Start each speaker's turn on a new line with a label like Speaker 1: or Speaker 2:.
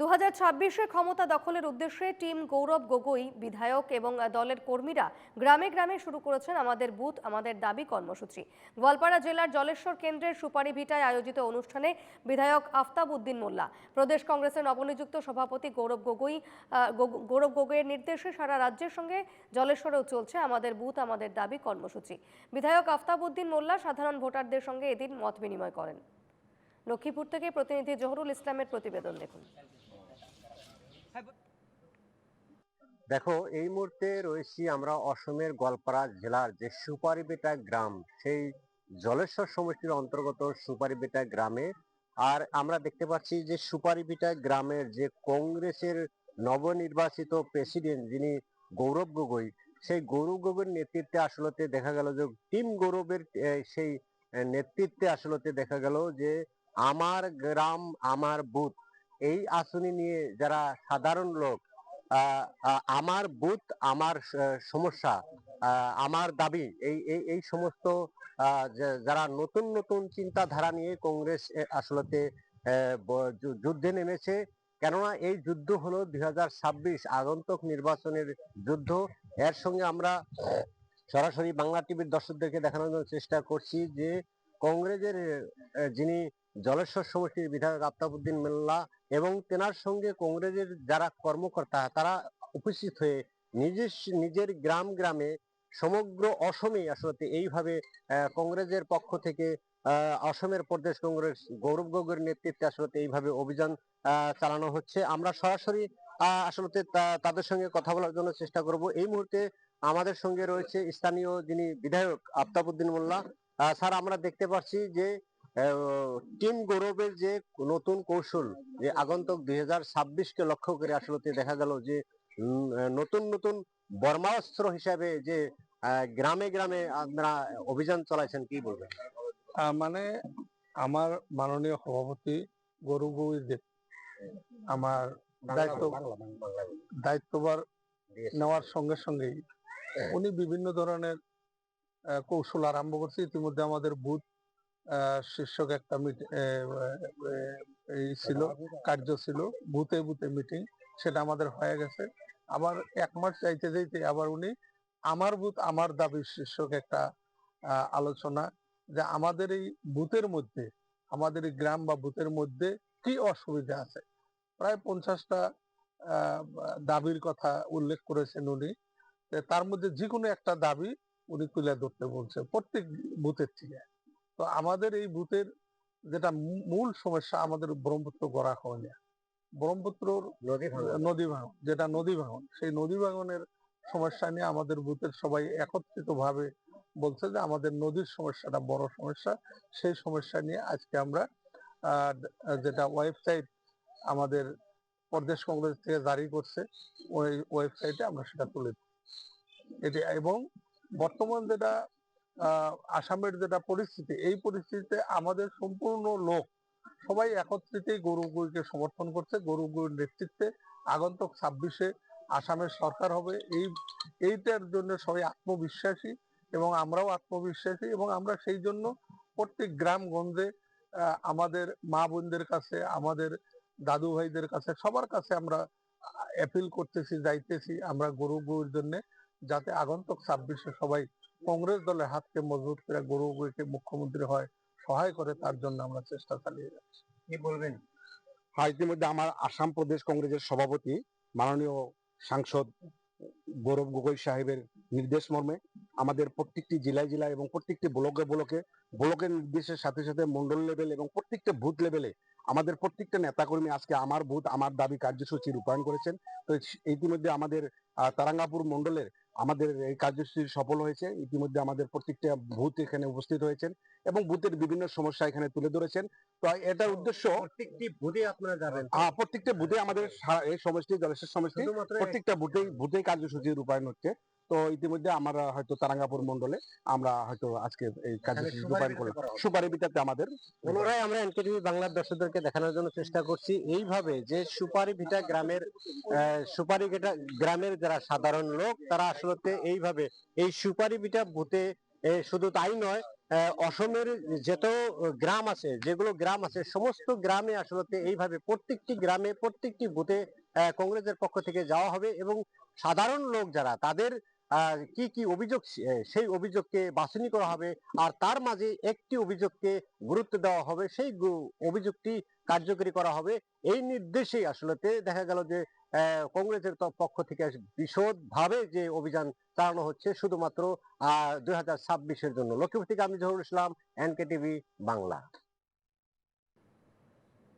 Speaker 1: 2026-এ ক্ষমতা দখলের উদ্দেশ্যে টিম গৌরব গগৈ বিধায়ক এবং দলের কর্মীরা গ্রামে গ্রামে শুরু করেছেন আমাদের বুথ আমাদের দাবি কর্মসূচি। গোয়ালপাড়া জেলার জলেশ্বর কেন্দ্রের সুপারিভিটায় আয়োজিত অনুষ্ঠানে বিধায়ক আফতাব উদ্দিন মোল্লা, প্রদেশ কংগ্রেসের নবনিযুক্ত সভাপতি গৌরব গগৈয়ের নির্দেশে সারা রাজ্যের সঙ্গে জলেশ্বরেও চলছে আমাদের বুথ আমাদের দাবি কর্মসূচি। বিধায়ক আফতাব উদ্দিন মোল্লা সাধারণ ভোটারদের সঙ্গে এদিন মত বিনিময় করেন। লক্ষ্মীপুর থেকে প্রতিনিধি জহুরুল ইসলামের প্রতিবেদন দেখুন।
Speaker 2: দেখো, এই মুহূর্তে রয়েছি আমরা অসমের গোয়ালপাড়া জেলার যে সুপারিবেটা গ্রাম, সেই জলেশ্বর সমষ্টির অন্তর্গত সুপারিবেটা গ্রামে। আর আমরা দেখতে পাচ্ছি যে সুপারিবেটা গ্রামের যে কংগ্রেসের নবনির্বাচিত প্রেসিডেন্ট যিনি গৌরব গগৈ, সেই গৌরব গগৈর নেতৃত্বে আসলে দেখা গেল যে টিম গৌরবের সেই নেতৃত্বে আসলে দেখা গেল যে আমার গ্রাম আমার বুথ এই আসনি নিয়ে যারা সাধারণ লোক আমার বুথ আমার সমস্যা আমার দাবি এই এই এই সমস্ত যারা নতুন নতুন চিন্তাধারা নিয়ে কংগ্রেস আসলে যুদ্ধে নেমেছে। কেননা এই যুদ্ধ হলো 2026 আগন্তুক নির্বাচনের যুদ্ধ। এর সঙ্গে আমরা সরাসরি বাংলা টিভির দর্শকদেরকে দেখানোর চেষ্টা করছি যে কংগ্রেসের যিনি জলেশ্বর সমষ্টির বিধায়ক আফতাব উদ্দিন মোল্লা এবং তেনার সঙ্গে কংগ্রেসের যারা কর্মকর্তা তারা উপস্থিত হয়ে নিজের গ্রাম গ্রামে সমগ্র অসমে আসলে এইভাবে কংগ্রেসের পক্ষ থেকে অসমের প্রদেশ কংগ্রেস গৌরব গগৈর নেতৃত্বে আসলে এইভাবে অভিযান চালানো হচ্ছে। আমরা সরাসরি আসলে তাদের সঙ্গে কথা বলার জন্য চেষ্টা করব। এই মুহূর্তে আমাদের সঙ্গে রয়েছে স্থানীয় যিনি বিধায়ক আফতাব উদ্দিন মোল্লা। স্যার, আমরা দেখতে পাচ্ছি যে টিম গৌরবের যে নতুন কৌশল, যে আগন্তুক 2026-কে লক্ষ্য করে আসলে দেখা গেল যে নতুন নতুন বর্মাস্ত্র হিসাবে যে গ্রামে গ্রামে আপনারা অভিযান চালাইছেন, কি বলবেন?
Speaker 3: মানে আমার মাননীয় সভাপতি গৌরব গগৈ আমার দায়িত্বভার নেওয়ার সঙ্গে সঙ্গেই উনি বিভিন্ন ধরনের কৌশল আরম্ভ করছে। ইতিমধ্যে আমাদের বুথ শীর্ষক একটা ছিল, কার্য ছিল, বুথে বুথে মিটিং, সেটা আমাদের হয়ে গেছে। আবার এক মাস চাইতে চাইতে আবার উনি আমার বুথ আমার দাবি শীর্ষক একটা আলোচনা, যে আমাদের এই বুথের মধ্যে, আমাদের এই গ্রাম বা বুথের মধ্যে কি অসুবিধা আছে। প্রায় 50টা দাবির কথা উল্লেখ করেছেন উনি। তার মধ্যে যে কোনো একটা দাবি উনি তুলে ধরতে বলছে প্রত্যেক বুথের থেকে। তো আমাদের এই বুথের যেটা মূল সমস্যা, আমাদের ব্রহ্মপুত্র গড়া হয় না, ব্রহ্মপুত্র নদী ভাঙন, যেটা নদী ভাঙন, সেই নদী ভাঙনের সমস্যা নিয়ে আমাদের বুথের সবাই একত্রিত ভাবে বলছে যে আমাদের নদীর সমস্যাটা বড় সমস্যা। সেই সমস্যা নিয়ে আজকে আমরা যেটা ওয়েবসাইট আমাদের প্রদেশ কংগ্রেস থেকে জারি করছে, ওই ওয়েবসাইটে আমরা সেটা তুলে দিই এটি। এবং বর্তমান যেটা আসামের যেটা পরিস্থিতি, এই পরিস্থিতিতে আমাদের সম্পূর্ণ লোক সবাই একত্রিত গৌরব গগৈকে সমর্থন করছে। গৌরব গগৈর নেতৃত্বে আগন্তুক 26-এ আসামের সরকার হবে, এইটার জন্য সবাই আত্মবিশ্বাসী এবং আমরাও আত্মবিশ্বাসী। এবং আমরা সেই জন্য প্রত্যেক গ্রামগঞ্জে আমাদের মা বোনদের কাছে, আমাদের দাদু ভাইদের কাছে, সবার কাছে আমরা অ্যাপিল করতেছি, যাইতেছি আমরা গৌরব গগৈর জন্য, যাতে আগন্তুক 26-এ সবাই কংগ্রেস দলের হাতকে মজবুত করে গৌরব গগৈকে মুখ্যমন্ত্রী হয় সহায় করে, তার জন্য আমরা চেষ্টা চালিয়ে যাচ্ছি।
Speaker 2: কি বলবেন?
Speaker 4: হ্যাঁ, ইতিমধ্যে আমার আসাম প্রদেশ কংগ্রেসের সভাপতি মাননীয় সাংসদ গৌরব গগৈ সাহেবের নির্দেশ মর্মে আমাদের প্রত্যেকটি জেলায় জেলায় এবং প্রত্যেকটি ব্লকের নির্দেশের সাথে সাথে মন্ডল লেভেল এবং প্রত্যেকটা বুথ লেভেলে আমাদের প্রত্যেকটা নেতাকর্মী আজকে আমার বুথ আমার দাবি কার্যসূচি রূপায়ণ করেছেন। তো ইতিমধ্যে আমাদের তারাঙ্গাপুর মন্ডলের আমাদের এই কার্যসূচি সফল হয়েছে। ইতিমধ্যে আমাদের প্রত্যেকটা বুথ এখানে উপস্থিত হয়েছেন এবং বুথের বিভিন্ন সমস্যা এখানে তুলে ধরেছেন। তো এটার উদ্দেশ্য
Speaker 2: প্রত্যেকটি বুথে আপনারা যাবেন?
Speaker 4: প্রত্যেকটা বুথে আমাদের এই সমষ্টি জলেশ্বর সমষ্টি প্রত্যেকটা বুথেই কার্যসূচি রূপায়ণ হচ্ছে। তো ইতিমধ্যে আমরা হয়তো তারাঙ্গাপুর মন্ডলে আমরা হয়তো আজকে এই কার্যসূচি রূপায়ণ করলাম সুপারিভিটাতে আমাদের।
Speaker 2: পুনরায় আমরা এনকেটিভি বাংলার দর্শকদেরকে দেখানোর জন্য চেষ্টা করছি এইভাবে যে সুপারিভিটা গ্রামের যারা সাধারণ লোক তারা আসলে এইভাবে এই সুপারিভিটা বুথে শুধু তাই নয়, অসমের যত গ্রাম আছে, যেগুলো গ্রাম আছে, সমস্ত গ্রামে আসলে এইভাবে প্রত্যেকটি গ্রামে প্রত্যেকটি বুথে কংগ্রেসের পক্ষ থেকে যাওয়া হবে এবং সাধারণ লোক যারা তাদের কি কি অভিযোগ সেই অভিযোগকে বাছনি করা হবে, আর তার মাঝে একটি অভিযোগকে গুরুত্ব দেওয়া হবে, সেই অভিযোগটি কার্যকরী করা হবে। এই নির্দেশেই আসলে দেখা গেল যে কংগ্রেসের পক্ষ থেকে বিশদ ভাবে যে অভিযান চালানো হচ্ছে শুধুমাত্র 2026-এর জন্য। লক্ষ্মীপুর থেকে আমি জহুরুল ইসলাম, NK টিভি বাংলা।